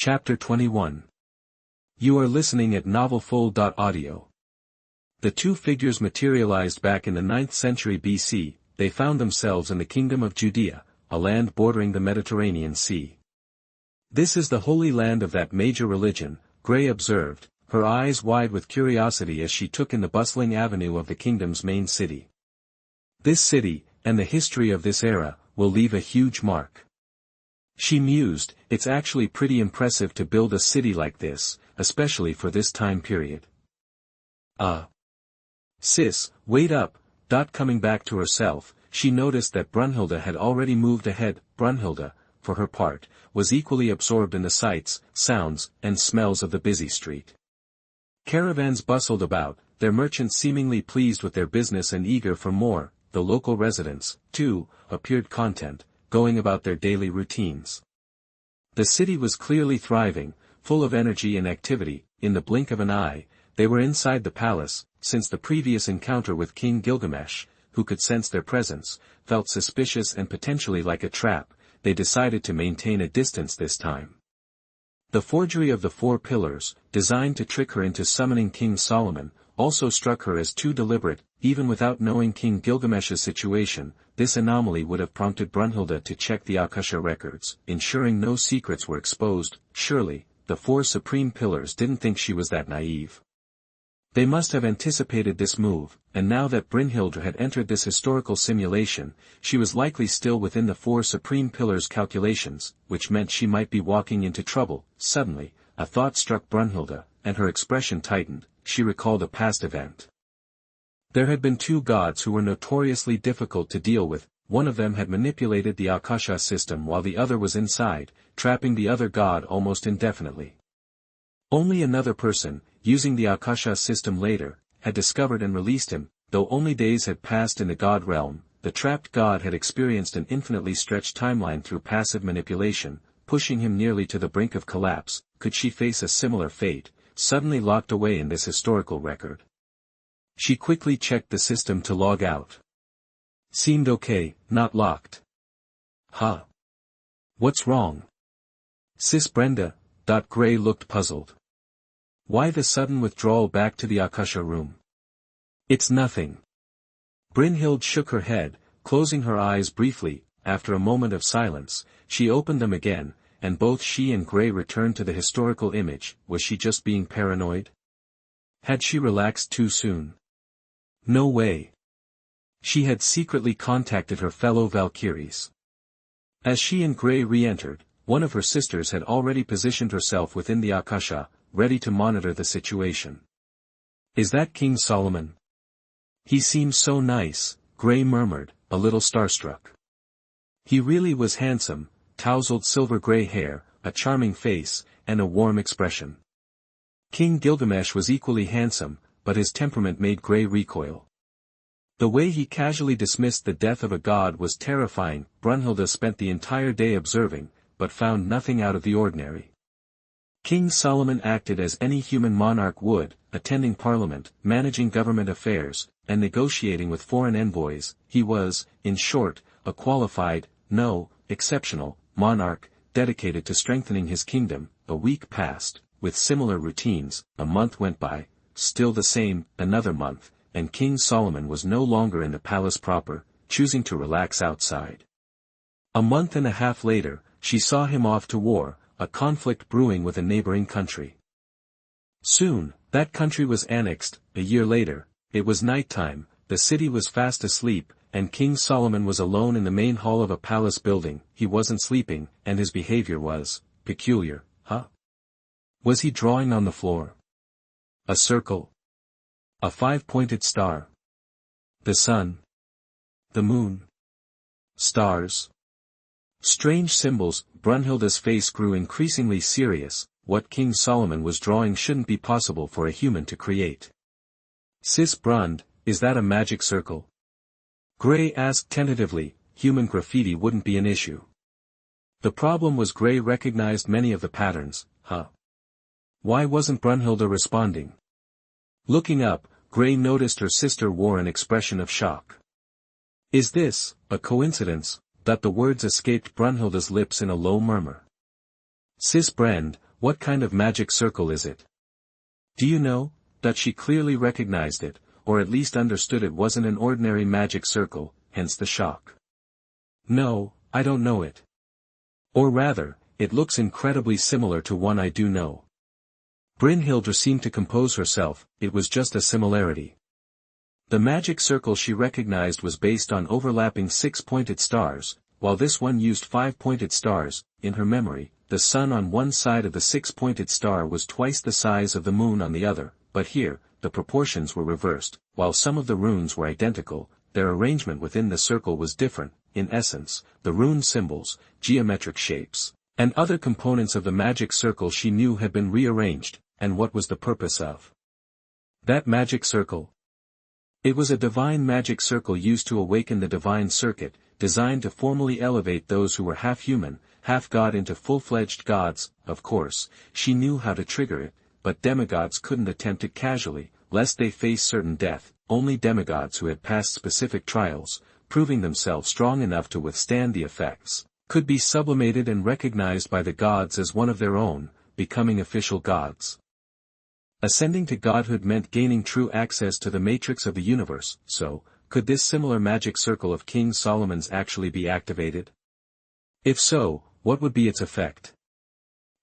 Chapter 21. You are listening at novelfull.audio. The two figures materialized back in the 9th century BC. They found themselves in the Kingdom of Judea, a land bordering the Mediterranean Sea. This is the holy land of that major religion, Gray observed, her eyes wide with curiosity as she took in the bustling avenue of the kingdom's main city. This city, and the history of this era, will leave a huge mark. She mused, it's actually pretty impressive to build a city like this, especially for this time period. Sis, wait up. Coming back to herself, she noticed that Brunhilde had already moved ahead. Brunhilde, for her part, was equally absorbed in the sights, sounds, and smells of the busy street. Caravans bustled about, their merchants seemingly pleased with their business and eager for more. The local residents, too, appeared content, going about their daily routines. The city was clearly thriving, full of energy and activity. In the blink of an eye, they were inside the palace. Since the previous encounter with King Gilgamesh, who could sense their presence, felt suspicious and potentially like a trap, they decided to maintain a distance this time. The forgery of the 4 pillars, designed to trick her into summoning King Solomon, also struck her as too deliberate. Even without knowing King Gilgamesh's situation, this anomaly would have prompted Brunhilde to check the Akasha records, ensuring no secrets were exposed. Surely, the 4 supreme pillars didn't think she was that naive. They must have anticipated this move, and now that Brunhilde had entered this historical simulation, she was likely still within the 4 supreme pillars' calculations, which meant she might be walking into trouble. Suddenly, a thought struck Brunhilde, and her expression tightened. She recalled a past event. There had been 2 gods who were notoriously difficult to deal with. One of them had manipulated the Akasha system while the other was inside, trapping the other god almost indefinitely. Only another person, using the Akasha system later, had discovered and released him. Though only days had passed in the god realm, the trapped god had experienced an infinitely stretched timeline through passive manipulation, pushing him nearly to the brink of collapse. Could she face a similar fate, suddenly locked away in this historical record? She quickly checked the system to log out. Seemed okay, not locked. What's wrong? Sis Brenda. Gray looked puzzled. Why the sudden withdrawal back to the Akasha room? It's nothing. Brynhild shook her head, closing her eyes briefly. After a moment of silence, she opened them again, and both she and Gray returned to the historical image. Was she just being paranoid? Had she relaxed too soon? No way. She had secretly contacted her fellow Valkyries. As she and Gray re-entered, one of her sisters had already positioned herself within the Akasha, ready to monitor the situation. Is that King Solomon? He seems so nice, Gray murmured, a little starstruck. He really was handsome, tousled silver-gray hair, a charming face, and a warm expression. King Gilgamesh was equally handsome, but his temperament made Gray recoil. The way he casually dismissed the death of a god was terrifying. Brunhilde spent the entire day observing, but found nothing out of the ordinary. King Solomon acted as any human monarch would, attending parliament, managing government affairs, and negotiating with foreign envoys. He was, in short, a qualified, exceptional, monarch, dedicated to strengthening his kingdom. A week passed, with similar routines. A month went by, still the same. Another month, and King Solomon was no longer in the palace proper, choosing to relax outside. A month and a half later, she saw him off to war, a conflict brewing with a neighboring country. Soon, that country was annexed. A year later, it was nighttime, the city was fast asleep, and King Solomon was alone in the main hall of a palace building. He wasn't sleeping, and his behavior was peculiar. Was he drawing on the floor? A circle? A 5-pointed star? The sun? The moon? Stars? Strange symbols. Brunhilde's face grew increasingly serious. What King Solomon was drawing shouldn't be possible for a human to create. Sis Brund, is that a magic circle? Gray asked tentatively. Human graffiti wouldn't be an issue. The problem was Gray recognized many of the patterns. Why wasn't Brunhilde responding? Looking up, Gray noticed her sister wore an expression of shock. Is this a coincidence? That the words escaped Brunhilde's lips in a low murmur. Sis Brand, What kind of magic circle is it? Do you know, that she clearly recognized it, or at least understood it wasn't an ordinary magic circle, hence the shock. No, I don't know it. Or rather, it looks incredibly similar to one I do know. Brynhildr seemed to compose herself, it was just a similarity. The magic circle she recognized was based on overlapping 6-pointed stars, while this one used 5-pointed stars. In her memory, the sun on one side of the 6-pointed star was twice the size of the moon on the other, but here, the proportions were reversed. While some of the runes were identical, their arrangement within the circle was different. In essence, the rune symbols, geometric shapes, and other components of the magic circle she knew had been rearranged. And what was the purpose of that magic circle? It was a divine magic circle used to awaken the divine circuit, designed to formally elevate those who were half human, half god into full-fledged gods. Of course, she knew how to trigger it, but demigods couldn't attempt it casually, lest they face certain death. Only demigods who had passed specific trials, proving themselves strong enough to withstand the effects, could be sublimated and recognized by the gods as one of their own, becoming official gods. Ascending to godhood meant gaining true access to the matrix of the universe, so, could this similar magic circle of King Solomon's actually be activated? If so, what would be its effect?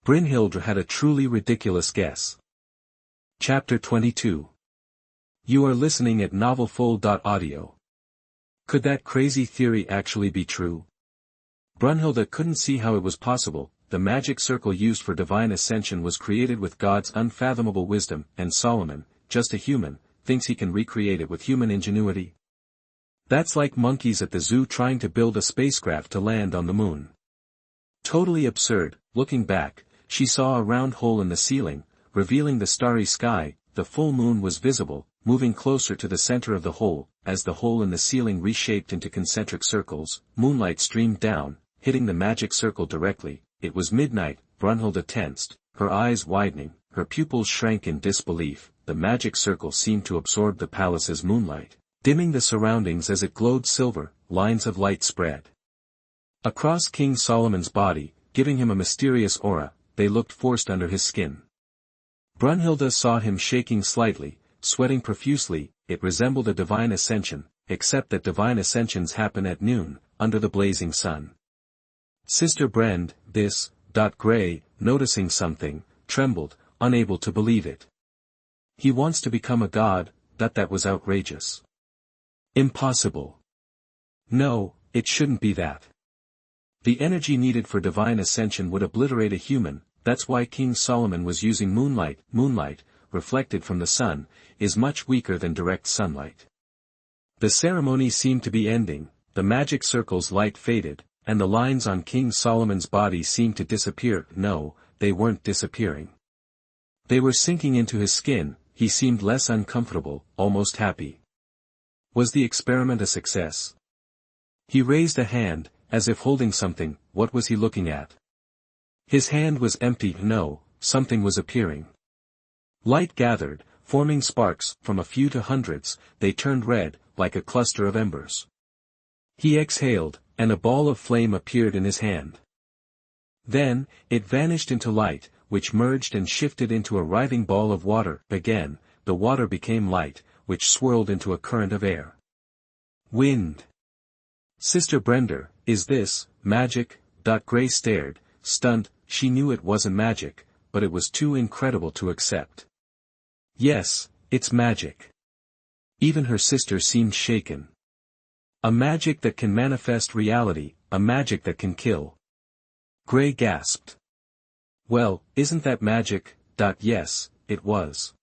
Brynhildr had a truly ridiculous guess. Chapter 22. You are listening at novelfull.audio. Could that crazy theory actually be true? Brynhildr couldn't see how it was possible. The magic circle used for divine ascension was created with God's unfathomable wisdom, and Solomon, just a human, thinks he can recreate it with human ingenuity. That's like monkeys at the zoo trying to build a spacecraft to land on the moon. Totally absurd. Looking back, she saw a round hole in the ceiling, revealing the starry sky. The full moon was visible, moving closer to the center of the hole. As the hole in the ceiling reshaped into concentric circles, moonlight streamed down, hitting the magic circle directly. It was midnight. Brynhildr tensed, her eyes widening, her pupils shrank in disbelief. The magic circle seemed to absorb the palace's moonlight, dimming the surroundings as it glowed silver. Lines of light spread across King Solomon's body, giving him a mysterious aura. They looked forced under his skin. Brynhildr saw him shaking slightly, sweating profusely. It resembled a divine ascension, except that divine ascensions happen at noon, under the blazing sun. Sister Brend, this, Gray, noticing something, trembled, unable to believe it. He wants to become a god. That was outrageous. Impossible. No, it shouldn't be that. The energy needed for divine ascension would obliterate a human. That's why King Solomon was using moonlight. Moonlight, reflected from the sun, is much weaker than direct sunlight. The ceremony seemed to be ending. The magic circle's light faded, and the lines on King Solomon's body seemed to disappear. No, they weren't disappearing. They were sinking into his skin. He seemed less uncomfortable, almost happy. Was the experiment a success? He raised a hand, as if holding something. What was he looking at? His hand was empty. No, something was appearing. Light gathered, forming sparks. From a few to hundreds, they turned red, like a cluster of embers. He exhaled, and a ball of flame appeared in his hand. Then, it vanished into light, which merged and shifted into a writhing ball of water. Again, the water became light, which swirled into a current of air. Wind. Sister Brenda, is this magic? Gray stared, stunned. She knew it wasn't magic, but it was too incredible to accept. Yes, it's magic. Even her sister seemed shaken. A magic that can manifest reality, a magic that can kill. Gray gasped. Well, isn't that magic? Yes, it was.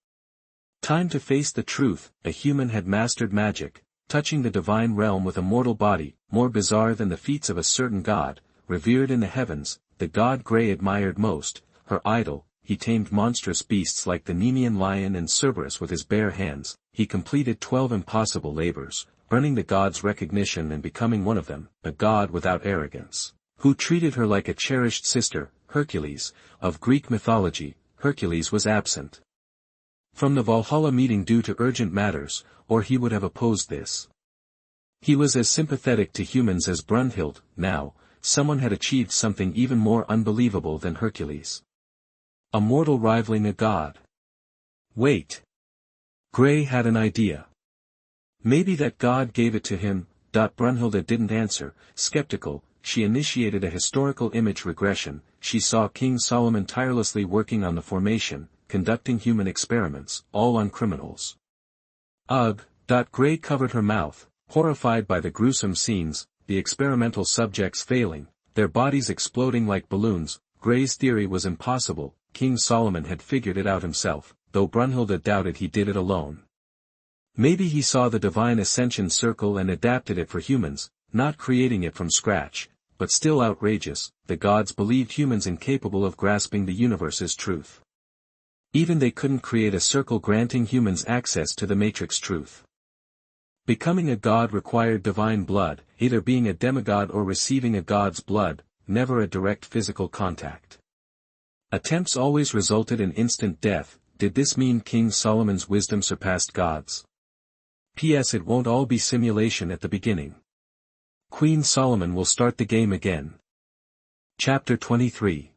Time to face the truth. A human had mastered magic, touching the divine realm with a mortal body, more bizarre than the feats of a certain god, revered in the heavens. The god Gray admired most, her idol. He tamed monstrous beasts like the Nemean lion and Cerberus with his bare hands. He completed 12 impossible labors, earning the god's recognition and becoming one of them, a god without arrogance, who treated her like a cherished sister. Hercules, of Greek mythology. Hercules was absent from the Valhalla meeting due to urgent matters, or he would have opposed this. He was as sympathetic to humans as Brunhild. Now, someone had achieved something even more unbelievable than Hercules. A mortal rivaling a god. Wait. Gray had an idea. Maybe that god gave it to him. Brunhilde didn't answer, skeptical. She initiated a historical image regression. She saw King Solomon tirelessly working on the formation, conducting human experiments, all on criminals. Ugh. Gray covered her mouth, horrified by the gruesome scenes, the experimental subjects failing, their bodies exploding like balloons. Gray's theory was impossible. King Solomon had figured it out himself, though Brunhilde doubted he did it alone. Maybe he saw the divine ascension circle and adapted it for humans, not creating it from scratch, but still outrageous. The gods believed humans incapable of grasping the universe's truth. Even they couldn't create a circle granting humans access to the matrix truth. Becoming a god required divine blood, either being a demigod or receiving a god's blood, never a direct physical contact. Attempts always resulted in instant death. Did this mean King Solomon's wisdom surpassed God's? P.S. It won't all be simulation at the beginning. Queen Solomon will start the game again. Chapter 23.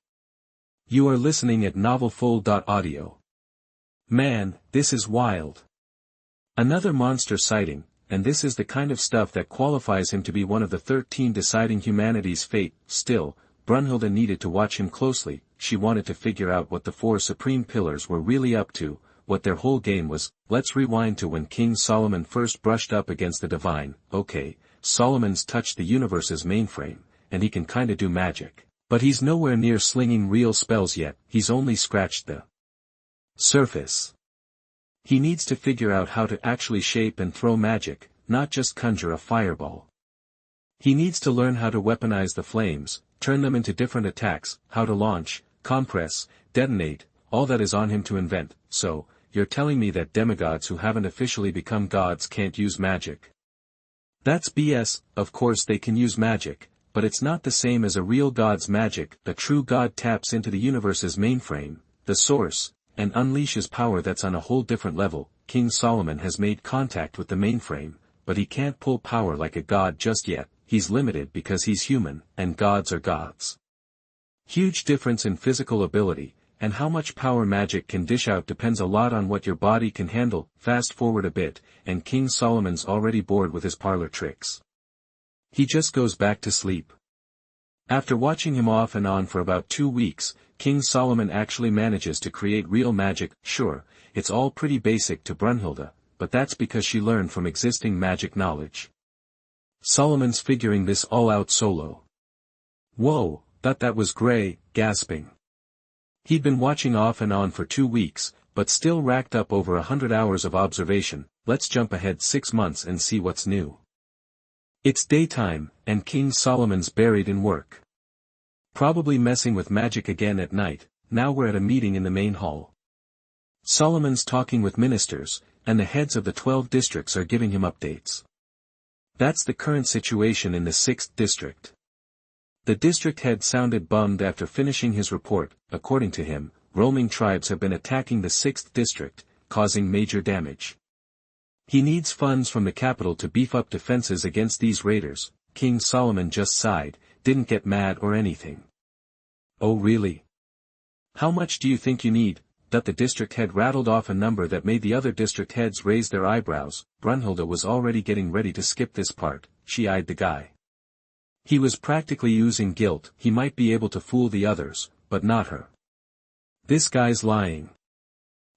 You are listening at novelfull.audio. Man, this is wild. Another monster sighting, and this is the kind of stuff that qualifies him to be one of the 13 deciding humanity's fate. Still, Brunhilde needed to watch him closely. She wanted to figure out what the 4 supreme pillars were really up to, what their whole game was. Let's rewind to when King Solomon first brushed up against the divine. Okay, Solomon's touched the universe's mainframe, and he can kinda do magic. But he's nowhere near slinging real spells yet. He's only scratched the surface. He needs to figure out how to actually shape and throw magic, not just conjure a fireball. He needs to learn how to weaponize the flames, turn them into different attacks, how to launch, compress, detonate, all that is on him to invent. So, you're telling me that demigods who haven't officially become gods can't use magic? That's BS. Of course they can use magic, but it's not the same as a real god's magic. A true god taps into the universe's mainframe, the source, and unleashes power that's on a whole different level. King Solomon has made contact with the mainframe, but he can't pull power like a god just yet. He's limited because he's human, and gods are gods. Huge difference in physical ability, and how much power magic can dish out depends a lot on what your body can handle. Fast forward a bit, and King Solomon's already bored with his parlor tricks. He just goes back to sleep. After watching him off and on for about 2 weeks, King Solomon actually manages to create real magic. Sure, it's all pretty basic to Brunhilde, but that's because she learned from existing magic knowledge. Solomon's figuring this all out solo. Whoa, that was Gray, gasping. He'd been watching off and on for 2 weeks, but still racked up over 100 hours of observation. Let's jump ahead 6 months and see what's new. It's daytime, and King Solomon's buried in work. Probably messing with magic again at night. Now we're at a meeting in the main hall. Solomon's talking with ministers, and the heads of the 12 districts are giving him updates. That's the current situation in the 6th district. The district head sounded bummed after finishing his report. According to him, roaming tribes have been attacking the 6th district, causing major damage. He needs funds from the capital to beef up defenses against these raiders. King Solomon just sighed, didn't get mad or anything. Oh really? How much do you think you need? The district head rattled off a number that made the other district heads raise their eyebrows. Brunhilde was already getting ready to skip this part. She eyed the guy. He was practically using guilt. He might be able to fool the others, but not her. This guy's lying.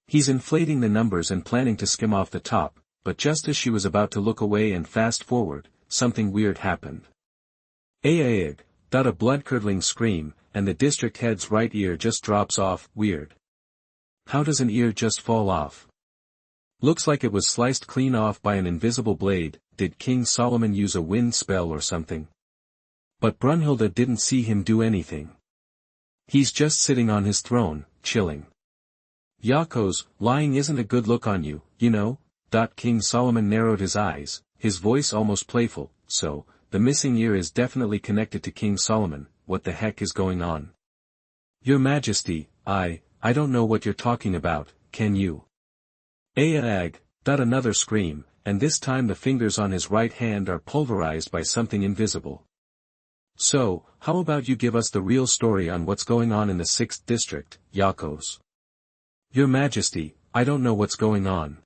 He's inflating the numbers and planning to skim off the top, but just as she was about to look away and fast forward, something weird happened. A blood-curdling scream, and the district head's right ear just drops off. Weird. How does an ear just fall off? Looks like it was sliced clean off by an invisible blade. Did King Solomon use a wind spell or something? But Brunhilde didn't see him do anything. He's just sitting on his throne, chilling. Yaakos, lying isn't a good look on you, you know? King Solomon narrowed his eyes, his voice almost playful. So, the missing ear is definitely connected to King Solomon. What the heck is going on? Your Majesty, I don't know what you're talking about, can you? Another scream, and this time the fingers on his right hand are pulverized by something invisible. So, how about you give us the real story on what's going on in the 6th district, Yakos? Your Majesty, I don't know what's going on.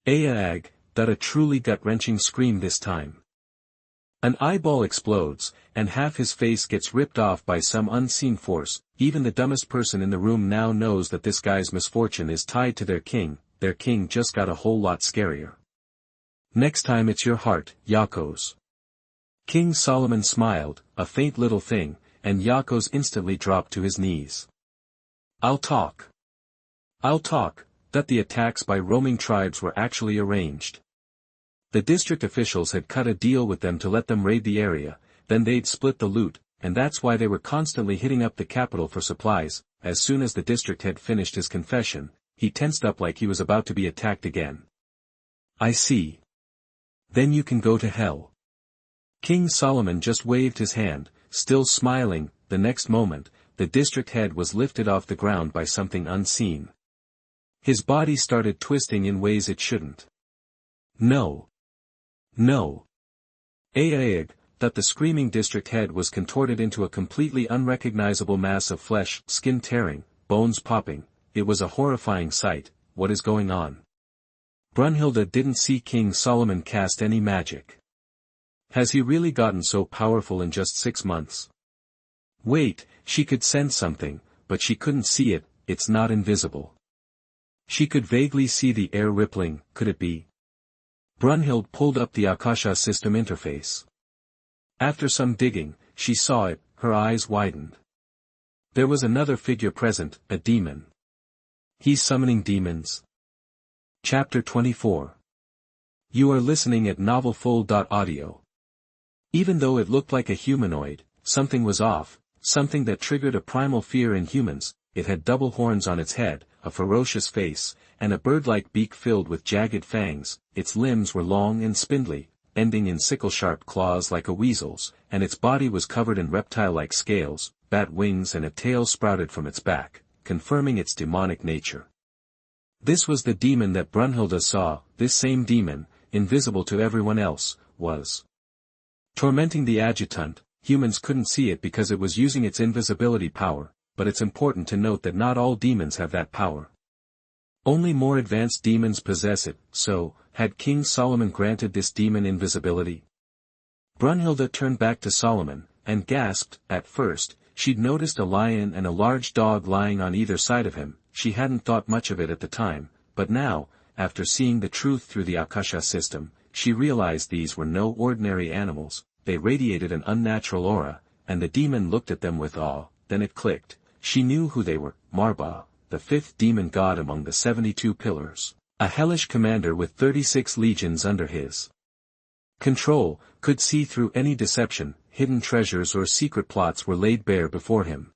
Ag, that a truly gut-wrenching scream this time. An eyeball explodes, and half his face gets ripped off by some unseen force. Even the dumbest person in the room now knows that this guy's misfortune is tied to their king just got a whole lot scarier. Next time it's your heart, Yakos. King Solomon smiled, a faint little thing, and Yakos instantly dropped to his knees. I'll talk, that the attacks by roaming tribes were actually arranged. The district officials had cut a deal with them to let them raid the area, then they'd split the loot, and that's why they were constantly hitting up the capital for supplies. As soon as the district head finished his confession, he tensed up like he was about to be attacked again. I see. Then you can go to hell. King Solomon just waved his hand, still smiling. The next moment, the district head was lifted off the ground by something unseen. His body started twisting in ways it shouldn't. No. Ag, that the screaming district head was contorted into a completely unrecognizable mass of flesh, skin tearing, bones popping. It was a horrifying sight. What is going on? Brunhilde didn't see King Solomon cast any magic. Has he really gotten so powerful in just 6 months? Wait, she could sense something, but she couldn't see it. It's not invisible. She could vaguely see the air rippling. Could it be? Brunhilde pulled up the Akasha system interface. After some digging, she saw it. Her eyes widened. There was another figure present, a demon. He's summoning demons. Chapter 24. You are listening at novelfull.audio. Even though it looked like a humanoid, something was off, something that triggered a primal fear in humans. It had double horns on its head, a ferocious face, and a bird-like beak filled with jagged fangs. Its limbs were long and spindly, ending in sickle-sharp claws like a weasel's, and its body was covered in reptile-like scales. Bat wings and a tail sprouted from its back, confirming its demonic nature. This was the demon that Brunhilde saw. This same demon, invisible to everyone else, was tormenting the adjutant. Humans couldn't see it because it was using its invisibility power, but it's important to note that not all demons have that power. Only more advanced demons possess it. So, had King Solomon granted this demon invisibility? Brunhilde turned back to Solomon, and gasped. At first, she'd noticed a lion and a large dog lying on either side of him. She hadn't thought much of it at the time, but now, after seeing the truth through the Akasha system, she realized these were no ordinary animals. They radiated an unnatural aura, and the demon looked at them with awe. Then it clicked. She knew who they were. Marba, the 5th demon god among the 72 pillars, a hellish commander with 36 legions under his control, could see through any deception. Hidden treasures or secret plots were laid bare before him.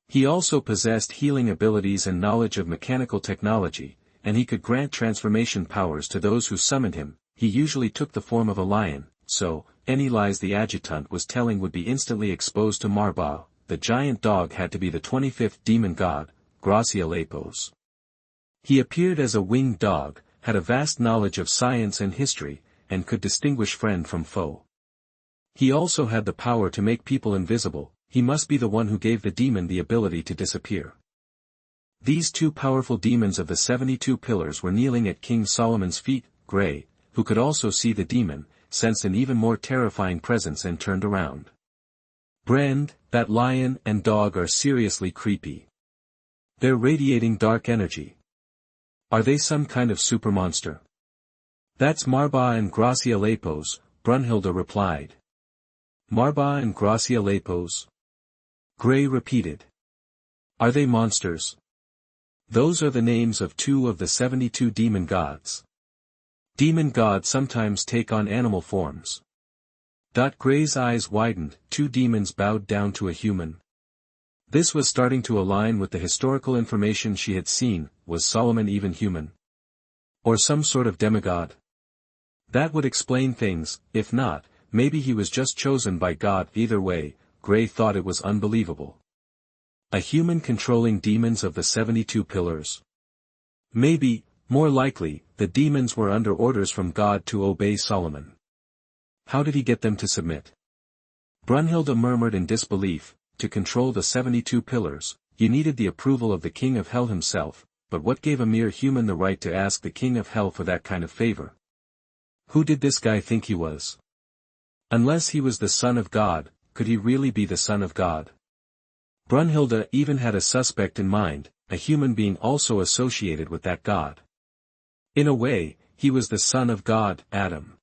He also possessed healing abilities and knowledge of mechanical technology, and he could grant transformation powers to those who summoned him. He usually took the form of a lion, so any lies the adjutant was telling would be instantly exposed to Marba. The giant dog had to be the 25th demon god, Gracialepos. He appeared as a winged dog, had a vast knowledge of science and history, and could distinguish friend from foe. He also had the power to make people invisible. He must be the one who gave the demon the ability to disappear. These 2 powerful demons of the 72 pillars were kneeling at King Solomon's feet. Gray, who could also see the demon, sensed an even more terrifying presence and turned around. Brand, that lion and dog are seriously creepy. They're radiating dark energy. Are they some kind of super monster? That's Marba and Gracialepos, Brunhilde replied. Marba and Gracialepos? Gray repeated. Are they monsters? Those are the names of 2 of the 72 demon gods. Demon gods sometimes take on animal forms. Gray's eyes widened. 2 demons bowed down to a human. This was starting to align with the historical information she had seen. Was Solomon even human? Or some sort of demigod? That would explain things. If not, maybe he was just chosen by God. Either way, Gray thought it was unbelievable. A human controlling demons of the 72 pillars? Maybe, more likely, the demons were under orders from God to obey Solomon. How did he get them to submit? Brunhilde murmured in disbelief. To control the 72 pillars, you needed the approval of the King of Hell himself, but what gave a mere human the right to ask the King of Hell for that kind of favor? Who did this guy think he was? Unless he was the Son of God, could he really be the Son of God? Brunhilde even had a suspect in mind, a human being also associated with that God. In a way, he was the Son of God, Adam.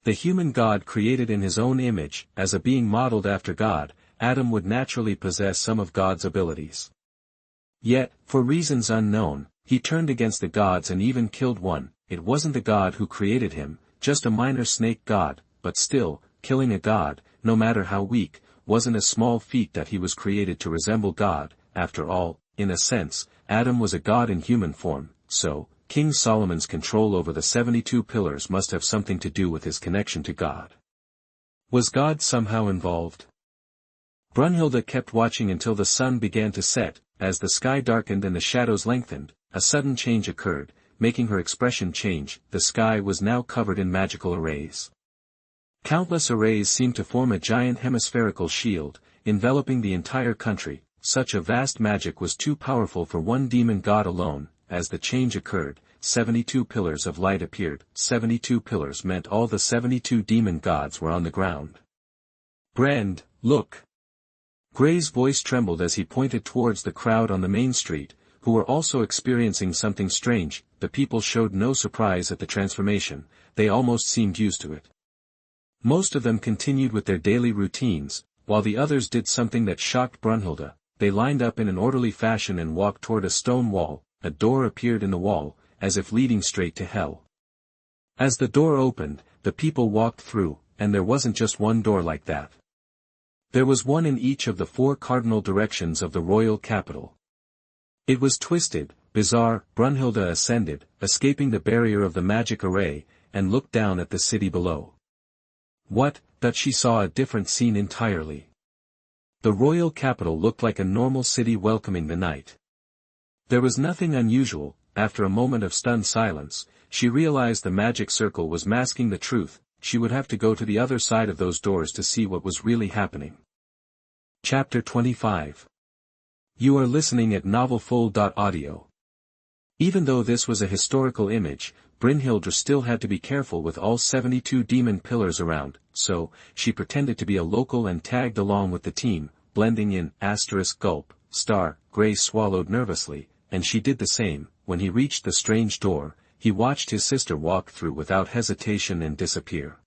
The human God created in his own image, as a being modeled after God, Adam would naturally possess some of God's abilities. Yet, for reasons unknown, he turned against the gods and even killed one. It wasn't the God who created him, just a minor snake god, but still, killing a god, no matter how weak, wasn't a small feat that he was created to resemble God. After all, in a sense, Adam was a god in human form, so, King Solomon's control over the 72 pillars must have something to do with his connection to God. Was God somehow involved? Brunhilde kept watching until the sun began to set. As the sky darkened and the shadows lengthened, a sudden change occurred, making her expression change. The sky was now covered in magical arrays. Countless arrays seemed to form a giant hemispherical shield, enveloping the entire country. Such a vast magic was too powerful for one demon god alone. As the change occurred, 72 pillars of light appeared. 72 pillars meant all the 72 demon gods were on the ground. Brand, look! Gray's voice trembled as he pointed towards the crowd on the main street, who were also experiencing something strange. The people showed no surprise at the transformation, they almost seemed used to it. Most of them continued with their daily routines, while the others did something that shocked Brunhilde. They lined up in an orderly fashion and walked toward a stone wall. A door appeared in the wall, as if leading straight to hell. As the door opened, the people walked through, and there wasn't just one door like that. There was one in each of the 4 cardinal directions of the royal capital. It was twisted, bizarre. Brunhilde ascended, escaping the barrier of the magic array, and looked down at the city below. What? That she saw a different scene entirely. The royal capital looked like a normal city welcoming the night. There was nothing unusual. After a moment of stunned silence, she realized the magic circle was masking the truth. She would have to go to the other side of those doors to see what was really happening. Chapter 25. You are listening at novelfull.audio. Even though this was a historical image, Brynhildr still had to be careful with all 72 demon pillars around, so, she pretended to be a local and tagged along with the team, blending in. Gulp, star. Gray swallowed nervously, and she did the same. When he reached the strange door, he watched his sister walk through without hesitation and disappear.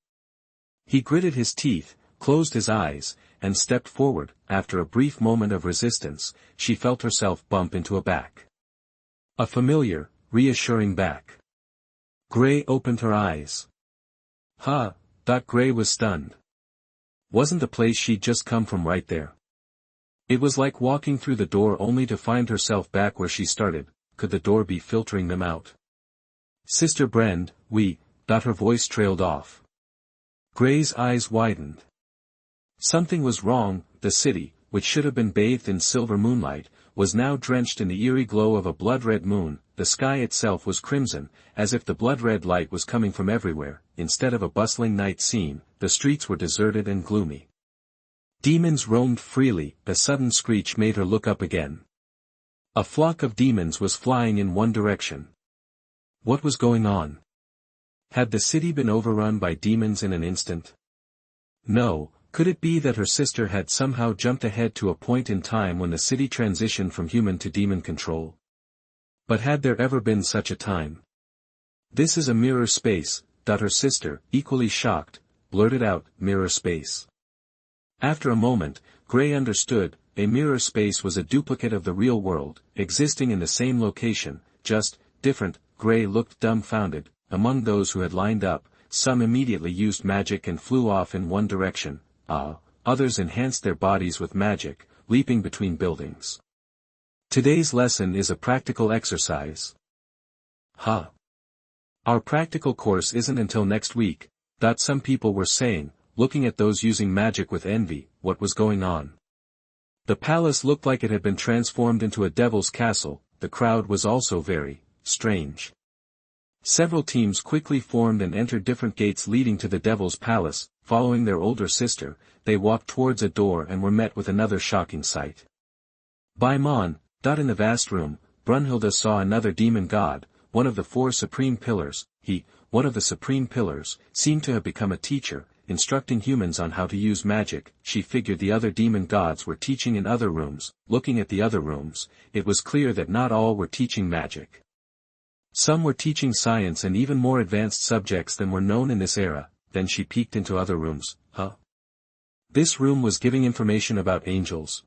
He gritted his teeth, closed his eyes, and stepped forward. After a brief moment of resistance, she felt herself bump into a back. A familiar, reassuring back. Gray opened her eyes. Huh, Gray was stunned. Wasn't the place she'd just come from right there? It was like walking through the door only to find herself back where she started. Could the door be filtering them out? Sister Brend, her voice trailed off. Gray's eyes widened. Something was wrong. The city, which should have been bathed in silver moonlight, was now drenched in the eerie glow of a blood-red moon. The sky itself was crimson, as if the blood-red light was coming from everywhere. Instead of a bustling night scene, the streets were deserted and gloomy. Demons roamed freely. A sudden screech made her look up again. A flock of demons was flying in one direction. What was going on? Had the city been overrun by demons in an instant? No, could it be that her sister had somehow jumped ahead to a point in time when the city transitioned from human to demon control? But had there ever been such a time? This is a mirror space, her sister, equally shocked, blurted out. Mirror space. After a moment, Gray understood. A mirror space was a duplicate of the real world, existing in the same location, just different. Gray looked dumbfounded. Among those who had lined up, some immediately used magic and flew off in one direction. Others enhanced their bodies with magic, leaping between buildings. Today's lesson is a practical exercise. Our practical course isn't until next week, some people were saying, looking at those using magic with envy. What was going on? The palace looked like it had been transformed into a devil's castle. The crowd was also very strange. Several teams quickly formed and entered different gates leading to the devil's palace. Following their older sister, they walked towards a door and were met with another shocking sight. By Mon, in the vast room, Brunhilde saw another demon god, one of the four supreme pillars. One of the supreme pillars, seemed to have become a teacher, instructing humans on how to use magic. She figured the other demon gods were teaching in other rooms. Looking at the other rooms, it was clear that not all were teaching magic. Some were teaching science and even more advanced subjects than were known in this era. Then she peeked into other rooms. This room was giving information about angels.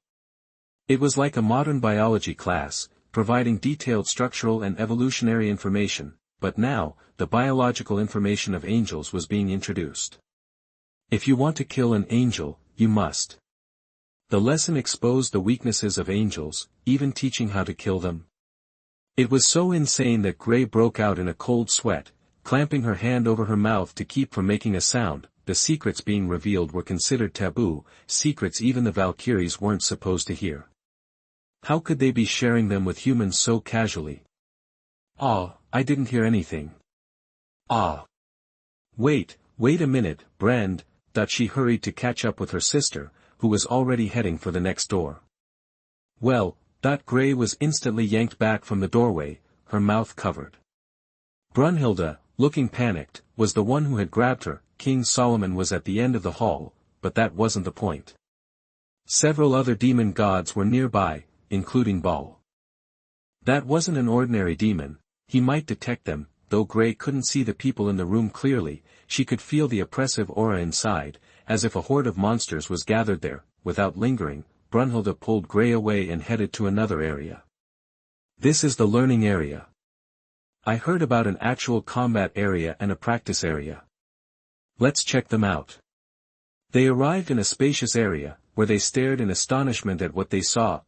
It was like a modern biology class, providing detailed structural and evolutionary information, but now, the biological information of angels was being introduced. If you want to kill an angel, you must. The lesson exposed the weaknesses of angels, even teaching how to kill them. It was so insane that Grey broke out in a cold sweat, clamping her hand over her mouth to keep from making a sound. The secrets being revealed were considered taboo, secrets even the Valkyries weren't supposed to hear. How could they be sharing them with humans so casually? I didn't hear anything. Wait a minute, Brand, she hurried to catch up with her sister, who was already heading for the next door. Well, Grey was instantly yanked back from the doorway, her mouth covered. Brunhilde, looking panicked, was the one who had grabbed her. King Solomon was at the end of the hall, but that wasn't the point. Several other demon gods were nearby, including Baal. That wasn't an ordinary demon. He might detect them, though Grey couldn't see the people in the room clearly. She could feel the oppressive aura inside, as if a horde of monsters was gathered there. Without lingering, Brunhilde pulled Grey away and headed to another area. This is the learning area. I heard about an actual combat area and a practice area. Let's check them out. They arrived in a spacious area, where they stared in astonishment at what they saw.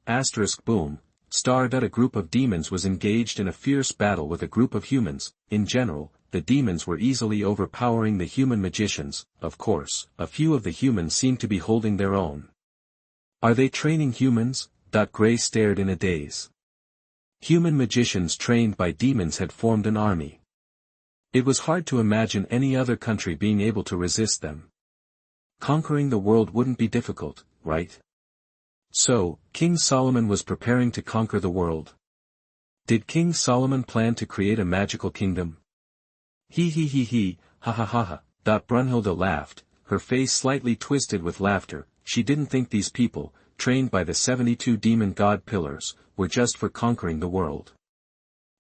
Boom. A group of demons was engaged in a fierce battle with a group of humans. In general, the demons were easily overpowering the human magicians. Of course, a few of the humans seemed to be holding their own. Are they training humans? Grey stared in a daze. Human magicians trained by demons had formed an army. It was hard to imagine any other country being able to resist them. Conquering the world wouldn't be difficult, right? So, King Solomon was preparing to conquer the world. Did King Solomon plan to create a magical kingdom? Ha ha ha ha. Brunhilde laughed, her face slightly twisted with laughter. She didn't think these people, trained by the 72 demon god pillars, were just for conquering the world.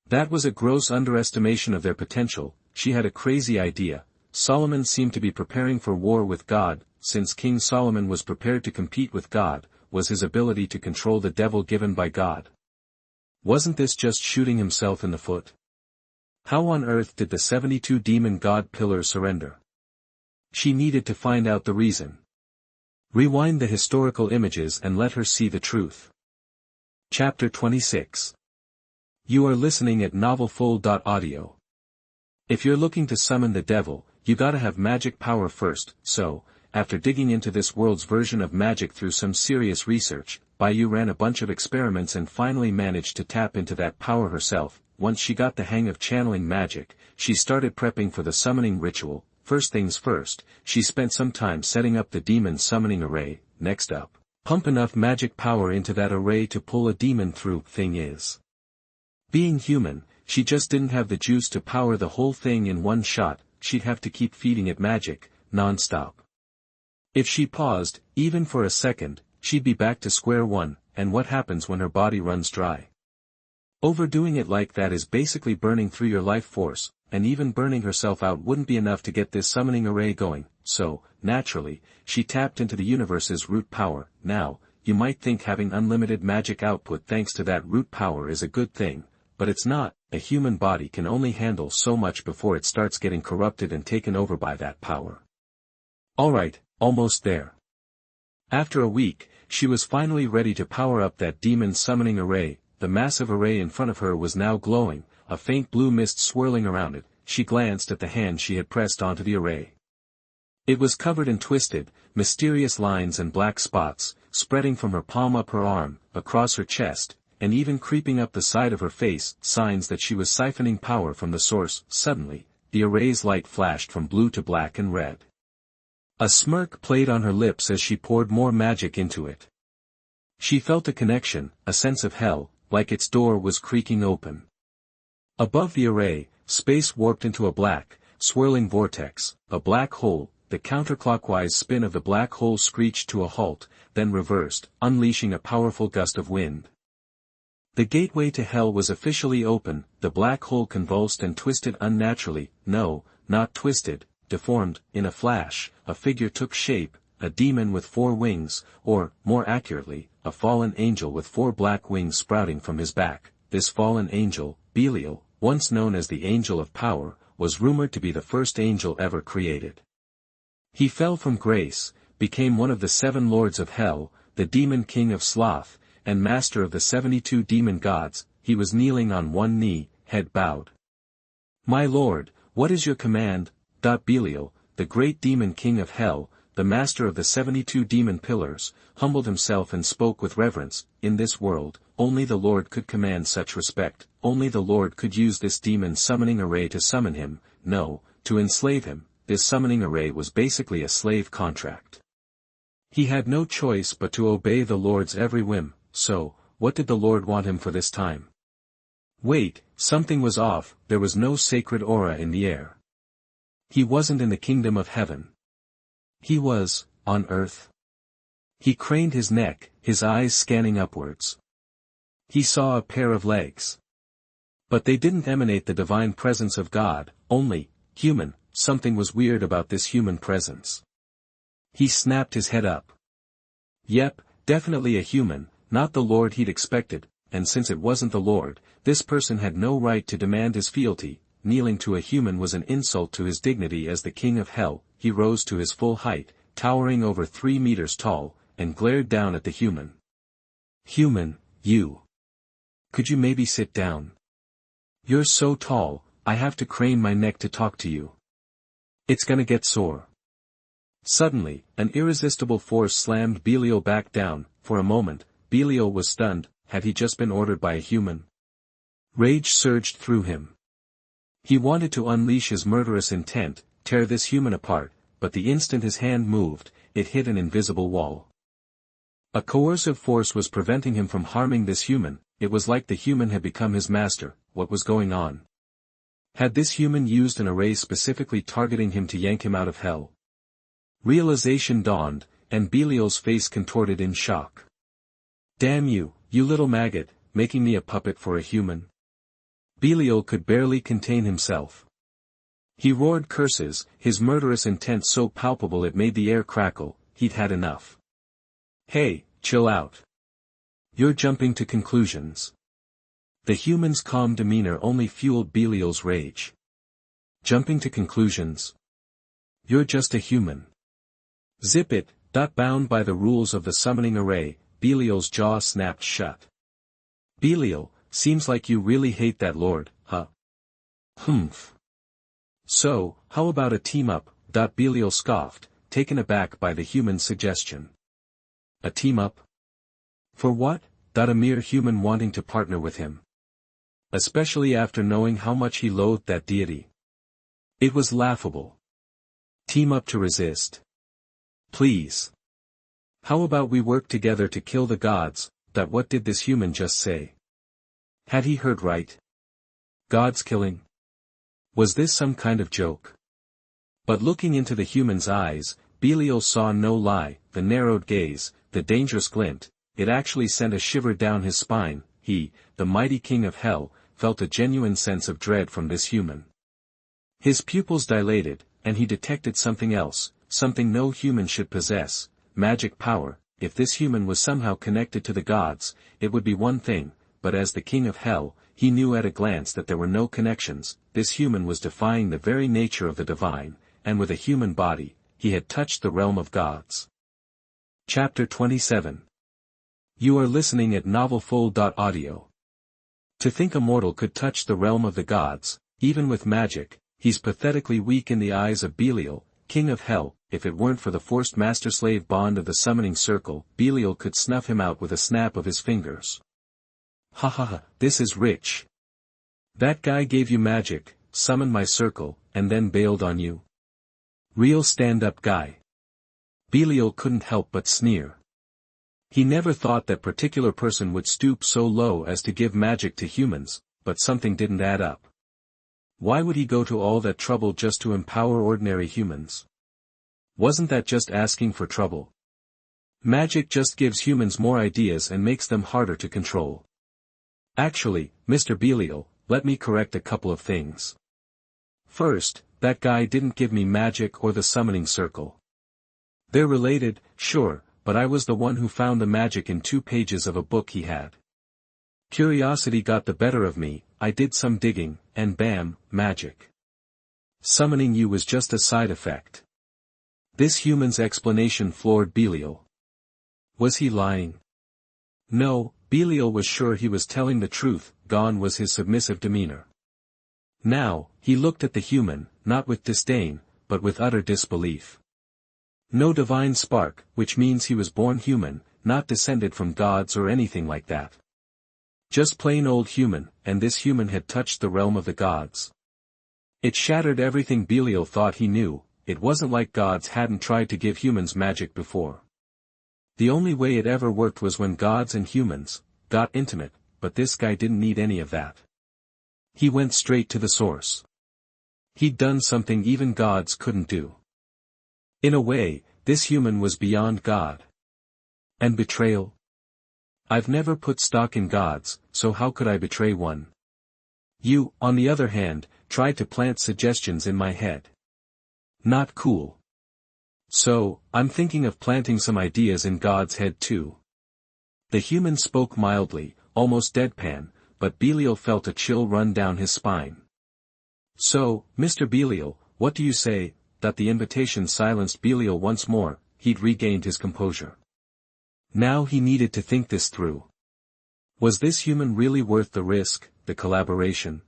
That was a gross underestimation of their potential. She had a crazy idea. Solomon seemed to be preparing for war with God. Since King Solomon was prepared to compete with God, was his ability to control the devil given by God. Wasn't this just shooting himself in the foot? How on earth did the 72 demon god pillars surrender? She needed to find out the reason. Rewind the historical images and let her see the truth. Chapter 26. You are listening at novelfull.audio. If you're looking to summon the devil, you gotta have magic power first. So, after digging into this world's version of magic through some serious research, Bayou ran a bunch of experiments and finally managed to tap into that power herself. Once she got the hang of channeling magic, she started prepping for the summoning ritual. First things first, she spent some time setting up the demon summoning array. Next up, pump enough magic power into that array to pull a demon through. Thing is, being human, she just didn't have the juice to power the whole thing in one shot. She'd have to keep feeding it magic, non-stop. If she paused, even for a second, she'd be back to square one. And what happens when her body runs dry? Overdoing it like that is basically burning through your life force, and even burning herself out wouldn't be enough to get this summoning array going. So, naturally, she tapped into the universe's root power. Now, you might think having unlimited magic output thanks to that root power is a good thing, but it's not. A human body can only handle so much before it starts getting corrupted and taken over by that power. Alright, almost there. After a week, she was finally ready to power up that demon summoning array. The massive array in front of her was now glowing, a faint blue mist swirling around it. She glanced at the hand she had pressed onto the array. It was covered in twisted, mysterious lines and black spots, spreading from her palm up her arm, across her chest, and even creeping up the side of her face, signs that she was siphoning power from the source. Suddenly, the array's light flashed from blue to black and red. A smirk played on her lips as she poured more magic into it. She felt a connection, a sense of hell, like its door was creaking open. Above the array, space warped into a black, swirling vortex, a black hole. The counterclockwise spin of the black hole screeched to a halt, then reversed, unleashing a powerful gust of wind. The gateway to hell was officially open. The black hole convulsed and twisted unnaturally. No, not twisted, deformed. In a flash, a figure took shape, a demon with 4 wings, or, more accurately, a fallen angel with 4 black wings sprouting from his back. This fallen angel, Belial, once known as the Angel of Power, was rumored to be the first angel ever created. He fell from grace, became one of the 7 lords of hell, the demon king of sloth, and master of the 72 demon gods. He was kneeling on one knee, head bowed. "My lord, what is your command?" Belial, the great demon king of hell, the master of the 72 demon pillars, humbled himself and spoke with reverence. In this world, only the Lord could command such respect, only the Lord could use this demon summoning array to summon him, no, to enslave him. This summoning array was basically a slave contract. He had no choice but to obey the Lord's every whim. So, what did the Lord want him for this time? Wait, something was off. There was no sacred aura in the air. He wasn't in the kingdom of heaven. He was, on earth. He craned his neck, his eyes scanning upwards. He saw a pair of legs. But they didn't emanate the divine presence of God, only, human. Something was weird about this human presence. He snapped his head up. Yep, definitely a human, not the Lord he'd expected, and since it wasn't the Lord, this person had no right to demand his fealty. Kneeling to a human was an insult to his dignity as the king of hell. He rose to his full height, towering over 3 meters tall, and glared down at the human. "Human, you. Could you maybe sit down? You're so tall, I have to crane my neck to talk to you. It's gonna get sore." Suddenly, an irresistible force slammed Belial back down. For a moment, Belial was stunned. Had he just been ordered by a human? Rage surged through him. He wanted to unleash his murderous intent, tear this human apart, but the instant his hand moved, it hit an invisible wall. A coercive force was preventing him from harming this human. It was like the human had become his master. What was going on? Had this human used an array specifically targeting him to yank him out of hell? Realization dawned, and Belial's face contorted in shock. "Damn you, you little maggot, making me a puppet for a human." Belial could barely contain himself. He roared curses, his murderous intent so palpable it made the air crackle. He'd had enough. "Hey, chill out. You're jumping to conclusions." The human's calm demeanor only fueled Belial's rage. "Jumping to conclusions? You're just a human. Zip it." Bound by the rules of the summoning array, Belial's jaw snapped shut. "Belial, seems like you really hate that lord, huh?" "Humph. So, how about a team-up?" Belial scoffed, taken aback by the human's suggestion. "A team-up? For what?" A mere human wanting to partner with him. Especially after knowing how much he loathed that deity. It was laughable. Team up to resist. Please. How about we work together to kill the gods? What did this human just say? Had he heard right? Gods killing? Was this some kind of joke? But looking into the human's eyes, Belial saw no lie, the narrowed gaze, the dangerous glint. It actually sent a shiver down his spine. He, the mighty king of hell, felt a genuine sense of dread from this human. His pupils dilated, and he detected something else, something no human should possess, magic power. If this human was somehow connected to the gods, it would be one thing, but as the king of hell, he knew at a glance that there were no connections. This human was defying the very nature of the divine, and with a human body, he had touched the realm of gods. Chapter 27. You are listening at novelfull.audio. To think a mortal could touch the realm of the gods, even with magic. He's pathetically weak in the eyes of Belial, king of hell. If it weren't for the forced master-slave bond of the summoning circle, Belial could snuff him out with a snap of his fingers. Ha ha ha, this is rich. That guy gave you magic, summoned my circle, and then bailed on you. Real stand-up guy. Belial couldn't help but sneer. He never thought that particular person would stoop so low as to give magic to humans, but something didn't add up. Why would he go to all that trouble just to empower ordinary humans? Wasn't that just asking for trouble? Magic just gives humans more ideas and makes them harder to control. Actually, Mr. Belial, let me correct a couple of things. First, that guy didn't give me magic or the summoning circle. They're related, sure, but I was the one who found the magic in 2 pages of a book he had. Curiosity got the better of me, I did some digging, and bam, magic. Summoning you was just a side effect. This human's explanation floored Belial. Was he lying? No, Belial was sure he was telling the truth, gone was his submissive demeanor. Now, he looked at the human, not with disdain, but with utter disbelief. No divine spark, which means he was born human, not descended from gods or anything like that. Just plain old human, and this human had touched the realm of the gods. It shattered everything Belial thought he knew. It wasn't like gods hadn't tried to give humans magic before. The only way it ever worked was when gods and humans got intimate, but this guy didn't need any of that. He went straight to the source. He'd done something even gods couldn't do. In a way, this human was beyond God. And betrayal? I've never put stock in gods, so how could I betray one? You, on the other hand, tried to plant suggestions in my head. Not cool. So, I'm thinking of planting some ideas in God's head too. The human spoke mildly, almost deadpan, but Belial felt a chill run down his spine. So, Mr. Belial, what do you say? That the invitation silenced Belial once more, he'd regained his composure. Now he needed to think this through. Was this human really worth the risk, the collaboration?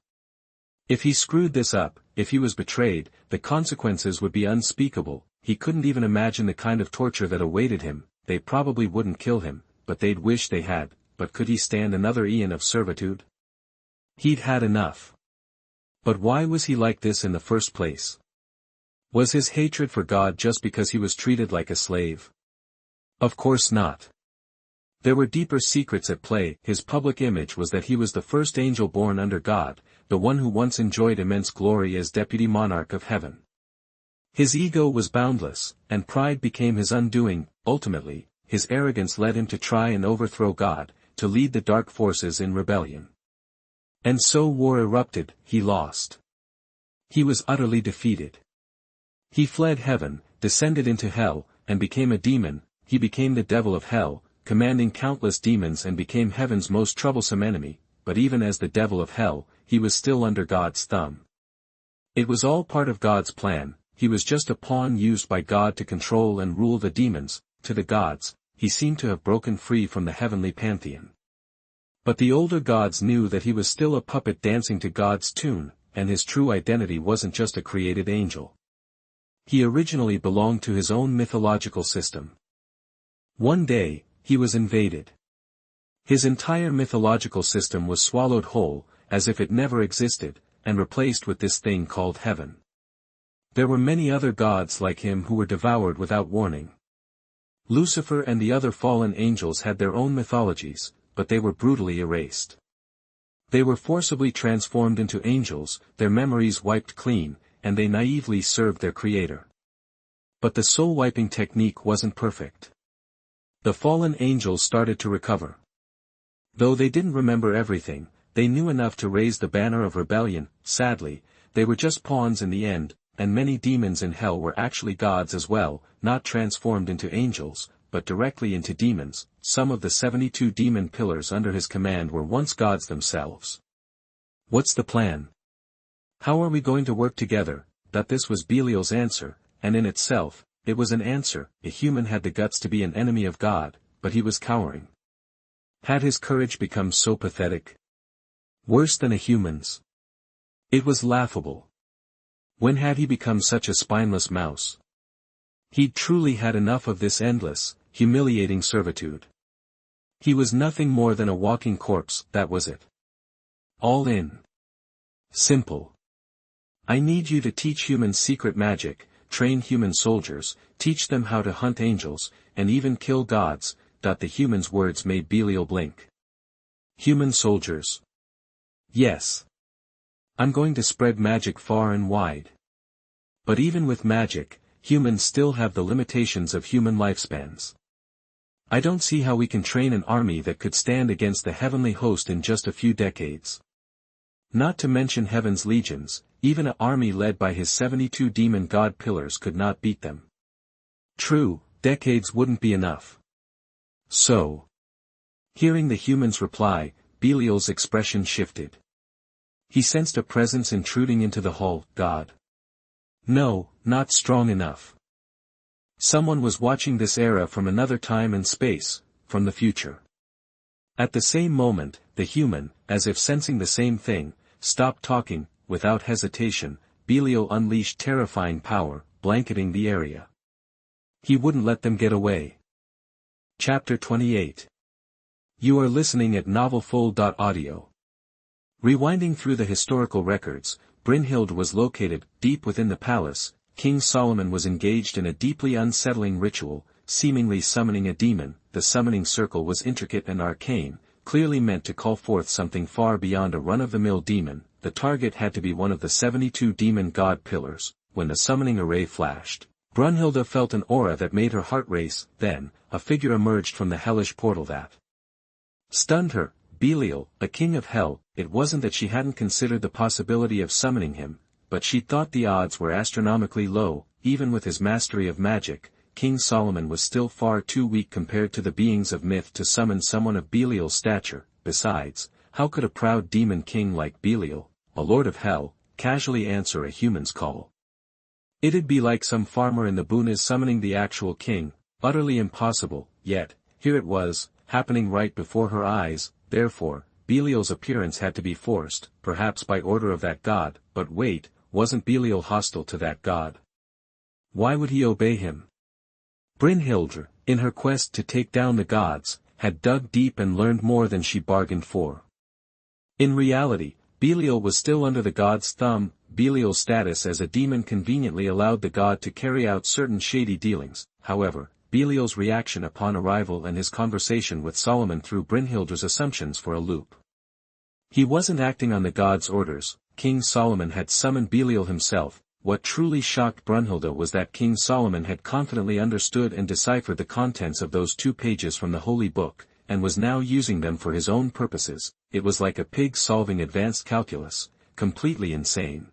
If he screwed this up, if he was betrayed, the consequences would be unspeakable. He couldn't even imagine the kind of torture that awaited him. They probably wouldn't kill him, but they'd wish they had, but could he stand another eon of servitude? He'd had enough. But why was he like this in the first place? Was his hatred for God just because he was treated like a slave? Of course not. There were deeper secrets at play. His public image was that he was the first angel born under God, the one who once enjoyed immense glory as deputy monarch of heaven. His ego was boundless, and pride became his undoing. Ultimately, his arrogance led him to try and overthrow God, to lead the dark forces in rebellion. And so war erupted. He lost. He was utterly defeated. He fled heaven, descended into hell, and became a demon. He became the devil of hell, commanding countless demons, and became heaven's most troublesome enemy. But even as the devil of hell, he was still under God's thumb. It was all part of God's plan. He was just a pawn used by God to control and rule the demons. To the gods, he seemed to have broken free from the heavenly pantheon. But the older gods knew that he was still a puppet dancing to God's tune, and his true identity wasn't just a created angel. He originally belonged to his own mythological system. One day, he was invaded. His entire mythological system was swallowed whole, as if it never existed, and replaced with this thing called heaven. There were many other gods like him who were devoured without warning. Lucifer and the other fallen angels had their own mythologies, but they were brutally erased. They were forcibly transformed into angels, their memories wiped clean, and they naively served their creator. But the soul-wiping technique wasn't perfect. The fallen angels started to recover. Though they didn't remember everything, they knew enough to raise the banner of rebellion. Sadly, they were just pawns in the end, and many demons in hell were actually gods as well, not transformed into angels, but directly into demons. Some of the 72 demon pillars under his command were once gods themselves. What's the plan? How are we going to work together? That this was Belial's answer, and in itself, it was an answer. A human had the guts to be an enemy of God, but he was cowering. Had his courage become so pathetic? Worse than a human's? It was laughable. When had he become such a spineless mouse? He'd truly had enough of this endless, humiliating servitude. He was nothing more than a walking corpse. That was it. All in. Simple. I need you to teach humans secret magic, train human soldiers, teach them how to hunt angels, and even kill gods. The human's words made Belial blink. Human soldiers. Yes. I'm going to spread magic far and wide. But even with magic, humans still have the limitations of human lifespans. I don't see how we can train an army that could stand against the heavenly host in just a few decades. Not to mention heaven's legions, even an army led by his 72 demon god pillars could not beat them. True, decades wouldn't be enough. So. Hearing the human's reply, Belial's expression shifted. He sensed a presence intruding into the hall. God. No, not strong enough. Someone was watching this era from another time and space, from the future. At the same moment, the human, as if sensing the same thing, stopped talking. Without hesitation, Belial unleashed terrifying power, blanketing the area. He wouldn't let them get away. Chapter 28. You are listening at novelfull.audio. Rewinding through the historical records, Brynhild was located deep within the palace. King Solomon was engaged in a deeply unsettling ritual, seemingly summoning a demon. The summoning circle was intricate and arcane, clearly meant to call forth something far beyond a run-of-the-mill demon. The target had to be one of the 72 demon god pillars. When the summoning array flashed, Brunhilde felt an aura that made her heart race. Then, a figure emerged from the hellish portal that stunned her. Belial, a king of hell. It wasn't that she hadn't considered the possibility of summoning him, but she thought the odds were astronomically low. Even with his mastery of magic, King Solomon was still far too weak compared to the beings of myth to summon someone of Belial's stature. Besides, how could a proud demon king like Belial, a lord of hell, casually answer a human's call? It'd be like some farmer in the boonies summoning the actual king. Utterly impossible. Yet, here it was, happening right before her eyes. Therefore, Belial's appearance had to be forced, perhaps by order of that god. But wait, wasn't Belial hostile to that god? Why would he obey him? Brynhild, in her quest to take down the gods, had dug deep and learned more than she bargained for. In reality, Belial was still under the god's thumb. Belial's status as a demon conveniently allowed the god to carry out certain shady dealings. However, Belial's reaction upon arrival and his conversation with Solomon threw Brynhild's assumptions for a loop. He wasn't acting on the god's orders. King Solomon had summoned Belial himself. What truly shocked Brunhilde was that King Solomon had confidently understood and deciphered the contents of those 2 pages from the holy book, and was now using them for his own purposes. It was like a pig solving advanced calculus, completely insane.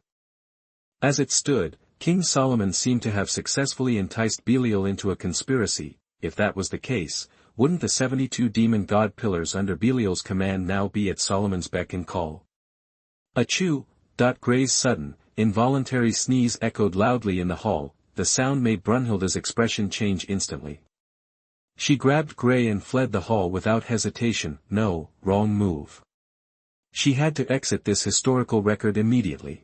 As it stood, King Solomon seemed to have successfully enticed Belial into a conspiracy. If that was the case, wouldn't the 72 demon god pillars under Belial's command now be at Solomon's beck and call? Achoo! Gray's sudden, involuntary sneeze echoed loudly in the hall. The sound made Brunhilde's expression change instantly. She grabbed Gray and fled the hall without hesitation. No, wrong move. She had to exit this historical record immediately.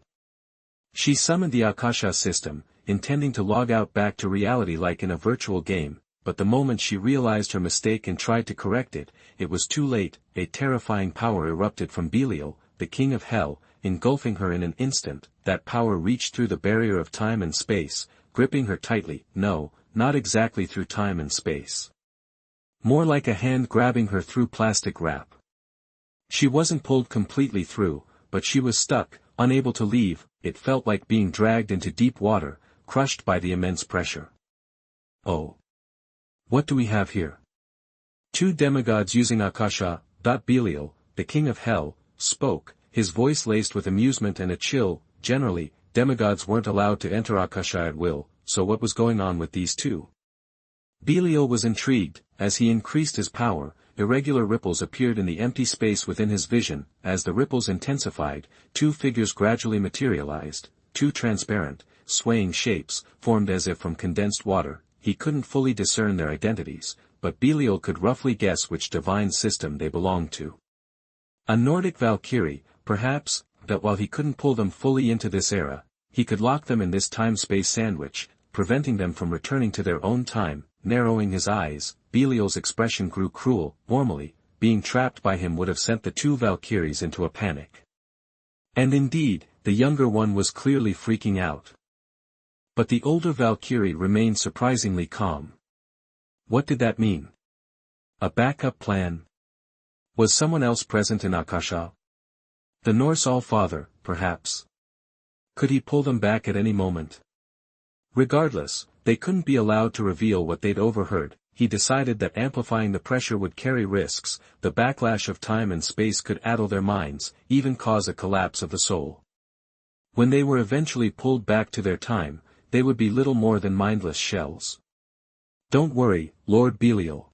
She summoned the Akasha system, intending to log out back to reality like in a virtual game, but the moment she realized her mistake and tried to correct it, it was too late. A terrifying power erupted from Belial, the king of hell, engulfing her in an instant. That power reached through the barrier of time and space, gripping her tightly. No, not exactly through time and space. More like a hand grabbing her through plastic wrap. She wasn't pulled completely through, but she was stuck, unable to leave. It felt like being dragged into deep water, crushed by the immense pressure. Oh. What do we have here? 2 demigods using Akasha. Belial, the king of hell, spoke, his voice laced with amusement and a chill. Generally, demigods weren't allowed to enter Akasha at will, so what was going on with these 2? Belial was intrigued. As he increased his power, irregular ripples appeared in the empty space within his vision. As the ripples intensified, 2 figures gradually materialized. 2 transparent, swaying shapes, formed as if from condensed water. He couldn't fully discern their identities, but Belial could roughly guess which divine system they belonged to. A Nordic Valkyrie, perhaps, but while he couldn't pull them fully into this era, he could lock them in this time-space sandwich, preventing them from returning to their own time. Narrowing his eyes, Belial's expression grew cruel. Normally, being trapped by him would have sent the 2 Valkyries into a panic. And indeed, the younger one was clearly freaking out. But the older Valkyrie remained surprisingly calm. What did that mean? A backup plan? Was someone else present in Akasha? The Norse All-Father, perhaps. Could he pull them back at any moment? Regardless, they couldn't be allowed to reveal what they'd overheard. He decided that amplifying the pressure would carry risks. The backlash of time and space could addle their minds, even cause a collapse of the soul. When they were eventually pulled back to their time, they would be little more than mindless shells. Don't worry, Lord Belial.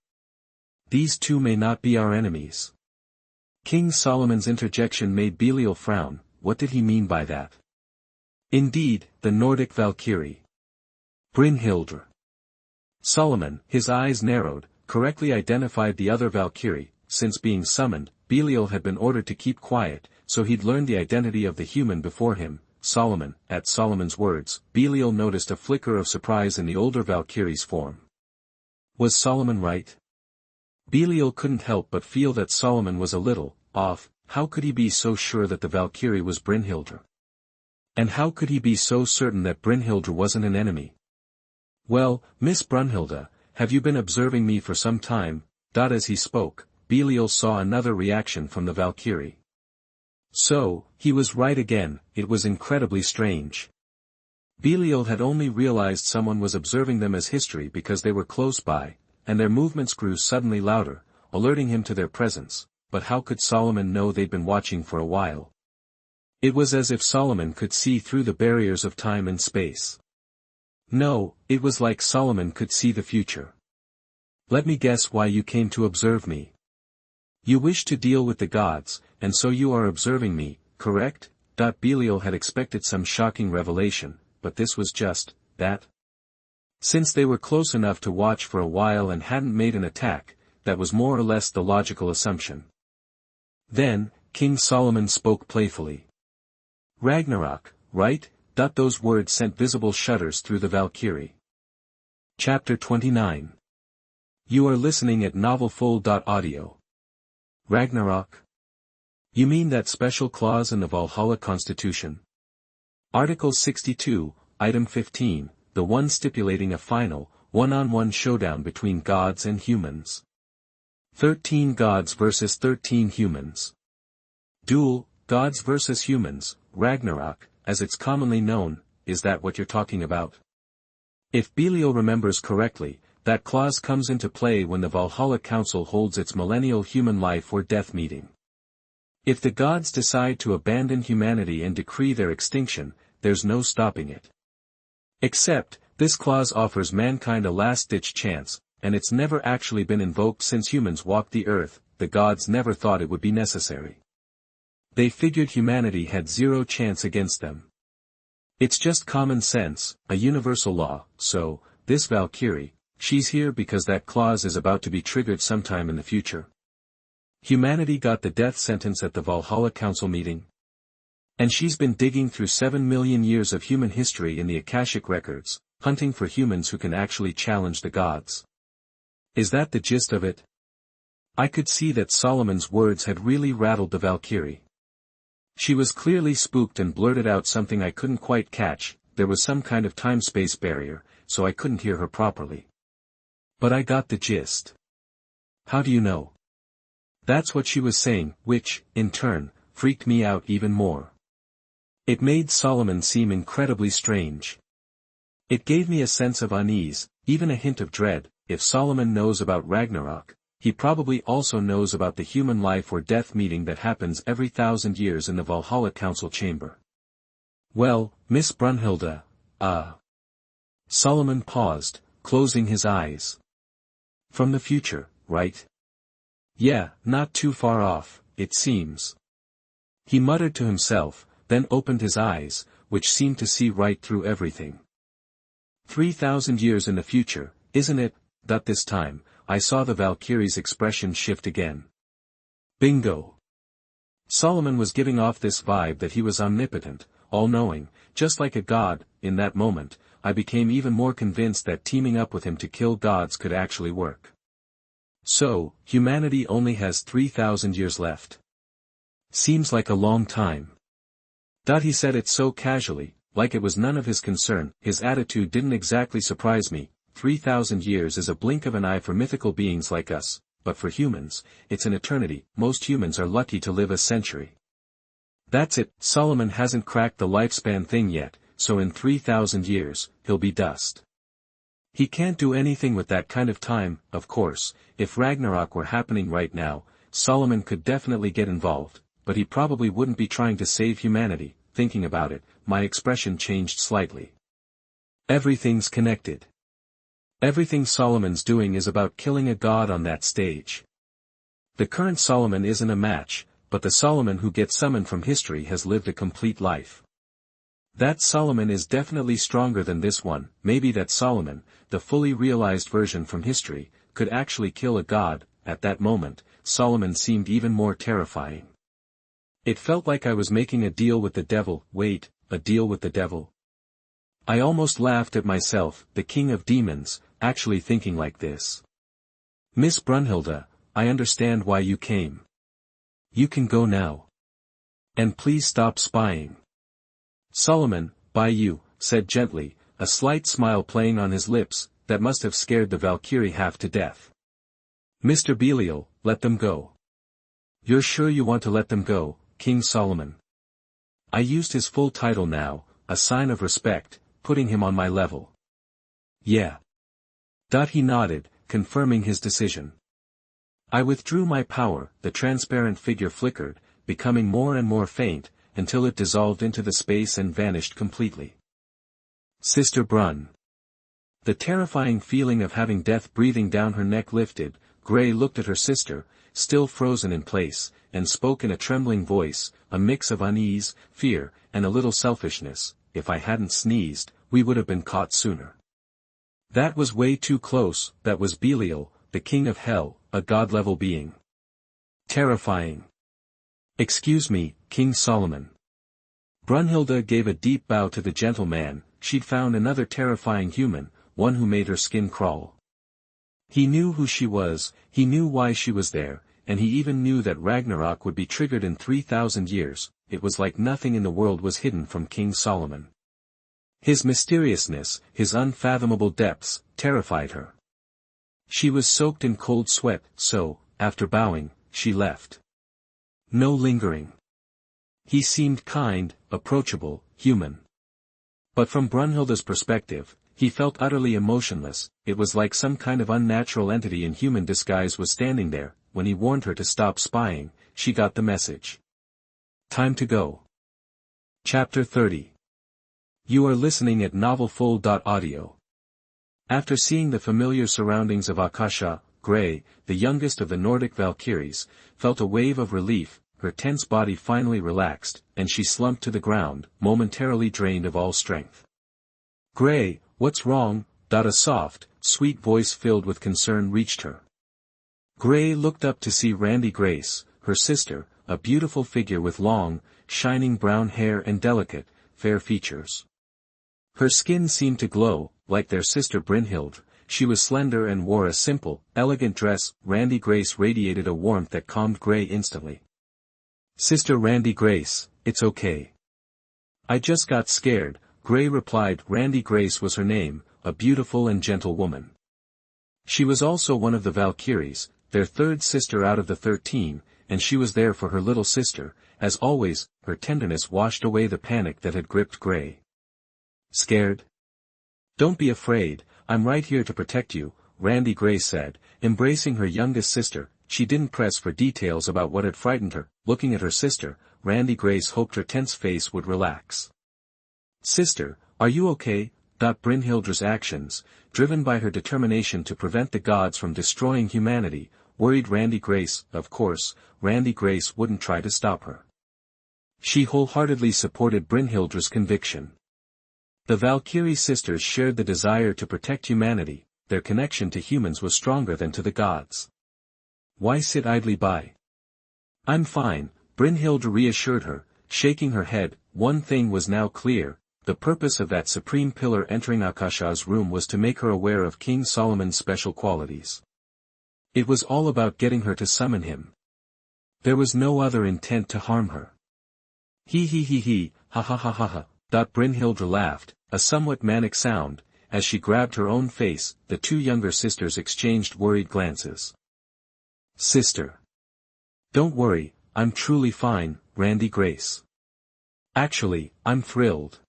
These two may not be our enemies. King Solomon's interjection made Belial frown. What did he mean by that? Indeed, the Nordic Valkyrie. Brynhildr. Solomon, his eyes narrowed, correctly identified the other Valkyrie. Since being summoned, Belial had been ordered to keep quiet, so he'd learned the identity of the human before him, Solomon. At Solomon's words, Belial noticed a flicker of surprise in the older Valkyrie's form. Was Solomon right? Belial couldn't help but feel that Solomon was a little off. How could he be so sure that the Valkyrie was Brynhildr? And how could he be so certain that Brynhildr wasn't an enemy? Well, Miss Brunhilde, have you been observing me for some time? As he spoke, Belial saw another reaction from the Valkyrie. So, he was right again. It was incredibly strange. Belial had only realized someone was observing them as history because they were close by, and their movements grew suddenly louder, alerting him to their presence. But how could Solomon know they'd been watching for a while? It was as if Solomon could see through the barriers of time and space. No, it was like Solomon could see the future. Let me guess why you came to observe me. You wish to deal with the gods, and so you are observing me, correct? Belial had expected some shocking revelation, but this was just that. Since they were close enough to watch for a while and hadn't made an attack, that was more or less the logical assumption. Then, King Solomon spoke playfully. Ragnarok, right? Those words sent visible shudders through the Valkyrie. Chapter 29. You are listening at novelfull.audio. Ragnarok? You mean that special clause in the Valhalla Constitution? Article 62, Item 15, the one stipulating a final, one-on-one showdown between gods and humans. 13 gods versus 13 humans. Duel, gods versus humans, Ragnarok, as it's commonly known. Is that what you're talking about? If Belial remembers correctly, that clause comes into play when the Valhalla Council holds its millennial human life or death meeting. If the gods decide to abandon humanity and decree their extinction, there's no stopping it. Except, this clause offers mankind a last-ditch chance, and it's never actually been invoked since humans walked the earth. The gods never thought it would be necessary. They figured humanity had zero chance against them. It's just common sense, a universal law. So, this Valkyrie, she's here because that clause is about to be triggered sometime in the future. Humanity got the death sentence at the Valhalla Council meeting. And she's been digging through 7 million years of human history in the Akashic records, hunting for humans who can actually challenge the gods. Is that the gist of it? I could see that Solomon's words had really rattled the Valkyrie. She was clearly spooked and blurted out something I couldn't quite catch. There was some kind of time-space barrier, so I couldn't hear her properly. But I got the gist. How do you know? That's what she was saying, which, in turn, freaked me out even more. It made Solomon seem incredibly strange. It gave me a sense of unease, even a hint of dread. If Solomon knows about Ragnarok, he probably also knows about the human life or death meeting that happens every 1,000 years in the Valhalla Council chamber. Well, Miss Brunhilde, Solomon paused, closing his eyes. From the future, right? Yeah, not too far off, it seems. He muttered to himself, then opened his eyes, which seemed to see right through everything. 3,000 years in the future, isn't it? This time, I saw the Valkyrie's expression shift again. Bingo! Solomon was giving off this vibe that he was omnipotent, all-knowing, just like a god. In that moment, I became even more convinced that teaming up with him to kill gods could actually work. So, humanity only has 3,000 years left. Seems like a long time. He said it so casually, like it was none of his concern. His attitude didn't exactly surprise me. 3,000 years is a blink of an eye for mythical beings like us, but for humans, it's an eternity. Most humans are lucky to live a century. That's it, Solomon hasn't cracked the lifespan thing yet, so in 3,000 years, he'll be dust. He can't do anything with that kind of time. Of course, if Ragnarok were happening right now, Solomon could definitely get involved, but he probably wouldn't be trying to save humanity. Thinking about it, my expression changed slightly. Everything's connected. Everything Solomon's doing is about killing a god on that stage. The current Solomon isn't a match, but the Solomon who gets summoned from history has lived a complete life. That Solomon is definitely stronger than this one. Maybe that Solomon, the fully realized version from history, could actually kill a god. At that moment, Solomon seemed even more terrifying. It felt like I was making a deal with the devil. Wait, a deal with the devil? I almost laughed at myself, the king of demons, actually thinking like this. Miss Brunhilde, I understand why you came. You can go now. And please stop spying. Solomon, by you, said gently, a slight smile playing on his lips, that must have scared the Valkyrie half to death. Mr. Belial, let them go. You're sure you want to let them go, King Solomon? I used his full title now, a sign of respect, putting him on my level. Yeah. He nodded, confirming his decision. I withdrew my power. The transparent figure flickered, becoming more and more faint, until it dissolved into the space and vanished completely. Sister Brun. The terrifying feeling of having death breathing down her neck lifted. Gray looked at her sister, still frozen in place, and spoke in a trembling voice, a mix of unease, fear, and a little selfishness. If I hadn't sneezed, we would have been caught sooner. That was way too close. That was Belial, the king of hell, a god-level being. Terrifying. Excuse me, King Solomon. Brunhilde gave a deep bow to the gentleman. She'd found another terrifying human, one who made her skin crawl. He knew who she was, he knew why she was there, and he even knew that Ragnarok would be triggered in 3,000 years. It was like nothing in the world was hidden from King Solomon. His mysteriousness, his unfathomable depths, terrified her. She was soaked in cold sweat, so, after bowing, she left. No lingering. He seemed kind, approachable, human. But from Brunhilde's perspective, he felt utterly emotionless. It was like some kind of unnatural entity in human disguise was standing there. When he warned her to stop spying, she got the message. Time to go. Chapter 30. You are listening at novelfull.audio. After seeing the familiar surroundings of Akasha, Gray, the youngest of the Nordic Valkyries, felt a wave of relief. Her tense body finally relaxed, and she slumped to the ground, momentarily drained of all strength. Gray, what's wrong? A soft, sweet voice filled with concern reached her. Gray looked up to see Randy Grace, her sister, a beautiful figure with long, shining brown hair and delicate, fair features. Her skin seemed to glow, like their sister Brynhild. She was slender and wore a simple, elegant dress. Randy Grace radiated a warmth that calmed Gray instantly. Sister Randy Grace, it's okay. I just got scared, Gray replied. Randy Grace was her name, a beautiful and gentle woman. She was also one of the Valkyries, their third sister out of the 13, and she was there for her little sister. As always, her tenderness washed away the panic that had gripped Gray. Scared? Don't be afraid, I'm right here to protect you, Randy Grace said, embracing her youngest sister. She didn't press for details about what had frightened her. Looking at her sister, Randy Grace hoped her tense face would relax. Sister, are you okay? Brynhild's actions, driven by her determination to prevent the gods from destroying humanity, worried Randy Grace. Of course, Randy Grace wouldn't try to stop her. She wholeheartedly supported Brynhild's conviction. The Valkyrie sisters shared the desire to protect humanity. Their connection to humans was stronger than to the gods. Why sit idly by? I'm fine, Brynhild reassured her, shaking her head. One thing was now clear. The purpose of that supreme pillar entering Akasha's room was to make her aware of King Solomon's special qualities. It was all about getting her to summon him. There was no other intent to harm her. He, ha ha ha ha, Brynhildr laughed, a somewhat manic sound. As she grabbed her own face, the two younger sisters exchanged worried glances. Sister. Don't worry, I'm truly fine, Randy Grace. Actually, I'm thrilled.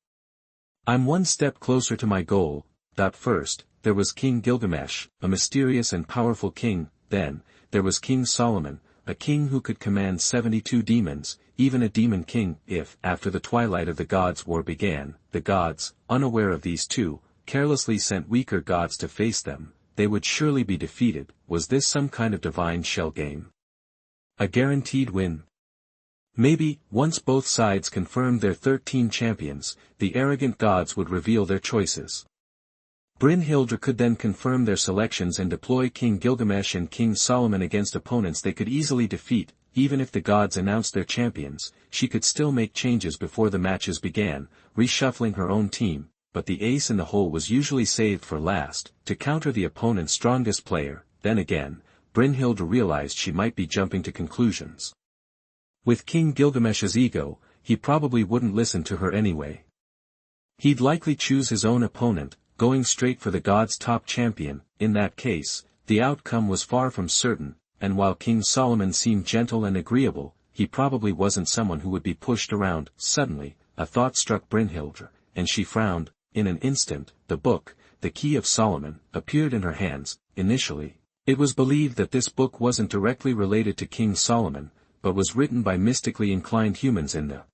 I'm one step closer to my goal. First, there was King Gilgamesh, a mysterious and powerful king. Then, there was King Solomon, a king who could command 72 demons, even a demon king. If, after the twilight of the gods' war began, the gods, unaware of these two, carelessly sent weaker gods to face them, they would surely be defeated. Was this some kind of divine shell game? A guaranteed win? Maybe, once both sides confirmed their 13 champions, the arrogant gods would reveal their choices. Brynhildr could then confirm their selections and deploy King Gilgamesh and King Solomon against opponents they could easily defeat. Even if the gods announced their champions, she could still make changes before the matches began, reshuffling her own team, but the ace in the hole was usually saved for last, to counter the opponent's strongest player. Then again, Brynhildr realized she might be jumping to conclusions. With King Gilgamesh's ego, he probably wouldn't listen to her anyway. He'd likely choose his own opponent, going straight for the god's top champion. In that case, the outcome was far from certain, and while King Solomon seemed gentle and agreeable, he probably wasn't someone who would be pushed around. Suddenly, a thought struck Brynhildr, and she frowned. In an instant, the book, The Key of Solomon, appeared in her hands. Initially, it was believed that this book wasn't directly related to King Solomon, but was written by mystically inclined humans in the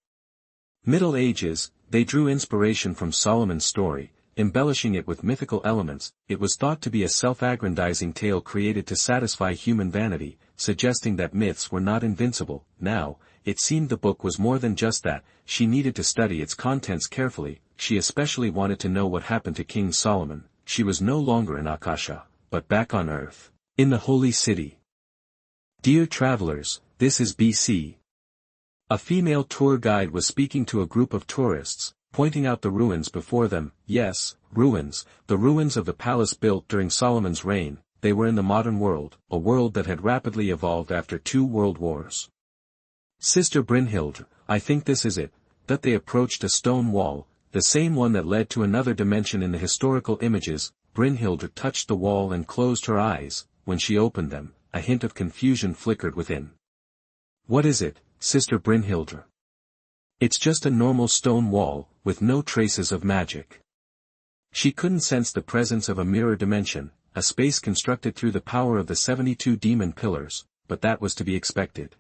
Middle Ages. They drew inspiration from Solomon's story, embellishing it with mythical elements. It was thought to be a self-aggrandizing tale created to satisfy human vanity, suggesting that myths were not invincible. Now, it seemed the book was more than just that. She needed to study its contents carefully. She especially wanted to know what happened to King Solomon. She was no longer in Akasha, but back on Earth, in the Holy City. Dear travelers, this is BC. A female tour guide was speaking to a group of tourists, pointing out the ruins before them. Yes, ruins, the ruins of the palace built during Solomon's reign. They were in the modern world, a world that had rapidly evolved after 2 world wars. Sister Brynhildr, I think this is it. That they approached a stone wall, the same one that led to another dimension in the historical images. Brynhildr touched the wall and closed her eyes. When she opened them, a hint of confusion flickered within. What is it, Sister Brynhildr? It's just a normal stone wall, with no traces of magic. She couldn't sense the presence of a mirror dimension, a space constructed through the power of the 72 demon pillars, but that was to be expected.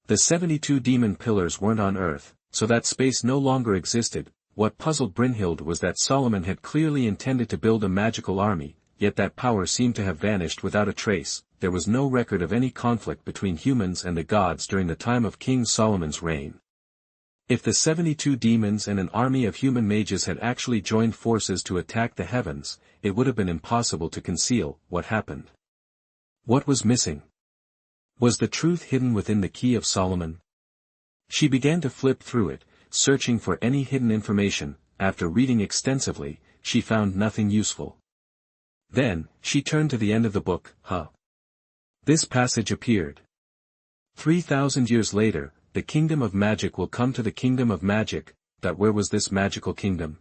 The 72 demon pillars weren't on Earth, so that space no longer existed. What puzzled Brynhildr was that Solomon had clearly intended to build a magical army, yet that power seemed to have vanished without a trace. There was no record of any conflict between humans and the gods during the time of King Solomon's reign. If the 72 demons and an army of human mages had actually joined forces to attack the heavens, it would have been impossible to conceal what happened. What was missing? Was the truth hidden within the Key of Solomon? She began to flip through it, searching for any hidden information. After reading extensively, she found nothing useful. Then, she turned to the end of the book. This passage appeared. 3,000 years later, the kingdom of magic will come to the kingdom of magic. Where was this magical kingdom?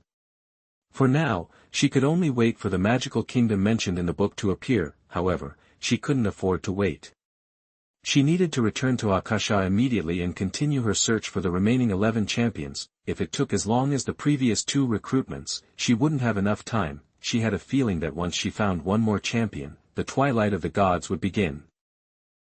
For now, she could only wait for the magical kingdom mentioned in the book to appear. However, she couldn't afford to wait. She needed to return to Akasha immediately and continue her search for the remaining 11 champions. If it took as long as the previous 2 recruitments, she wouldn't have enough time. She had a feeling that once she found one more champion, the twilight of the gods would begin.